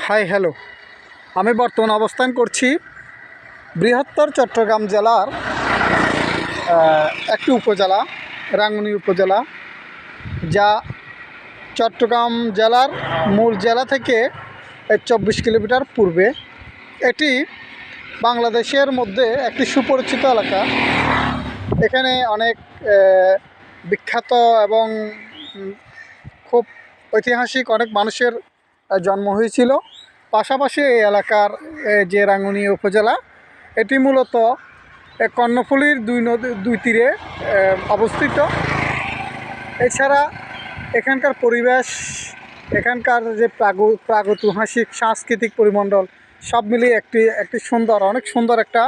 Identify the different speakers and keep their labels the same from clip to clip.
Speaker 1: Hi hello, আমি বর্তমান অবস্থান করছি বৃহত্তর চট্টগ্রাম জেলার একটি উপজেলা, রাঙ্গুনি উপজেলা, যা চট্টগ্রাম জেলার মূল জেলা থেকে 24 কিলোমিটার পূর্বে। এটি বাংলাদেশের মধ্যে একটি সুপরিচিত এলাকা। এখানে অনেক বিখ্যাত এবং খুব ঐতিহাসিক অনেক মানুষের জন্ম হয়েছিল। পাশাপাশি এই এলাকার যে রাঙ্গুনি উপজেলা, এটি মূলত কর্ণফুলীর দুই তীরে অবস্থিত। এছাড়া এখানকার পরিবেশ, এখানকার যে প্রাগৈতিহাসিক সাংস্কৃতিক পরিমণ্ডল সব মিলিয়ে একটি অনেক সুন্দর একটা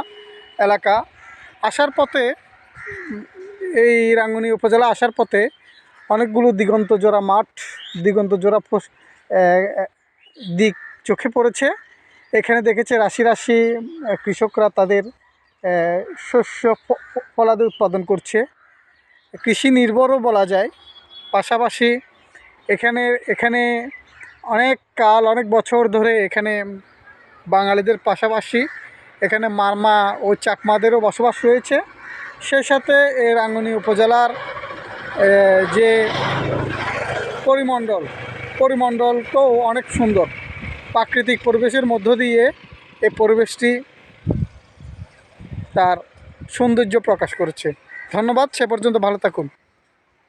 Speaker 1: এলাকা। আসার পথে, এই রাঙ্গুনি উপজেলা আসার পথে অনেকগুলো দিগন্তজোড়া মাঠ, দিগন্তজোড়া দিক চোখে পড়েছে। এখানে দেখেছে রাশি রাশি কৃষকরা তাদের শস্য ফলাদি উৎপাদন করছে, কৃষি নির্ভরও বলা যায়। পাশাপাশি এখানে অনেক বছর ধরে এখানে বাঙালিদের পাশাপাশি এখানে মারমা ও চাকমাদেরও বসবাস রয়েছে। সেই সাথে এই রাঙ্গুনি উপজেলার যে পরিমণ্ডলটাও অনেক সুন্দর। প্রাকৃতিক পরিবেশের মধ্য দিয়ে এই পরিবেশটি তার সৌন্দর্য প্রকাশ করেছে। ধন্যবাদ, সে পর্যন্ত ভালো থাকুন।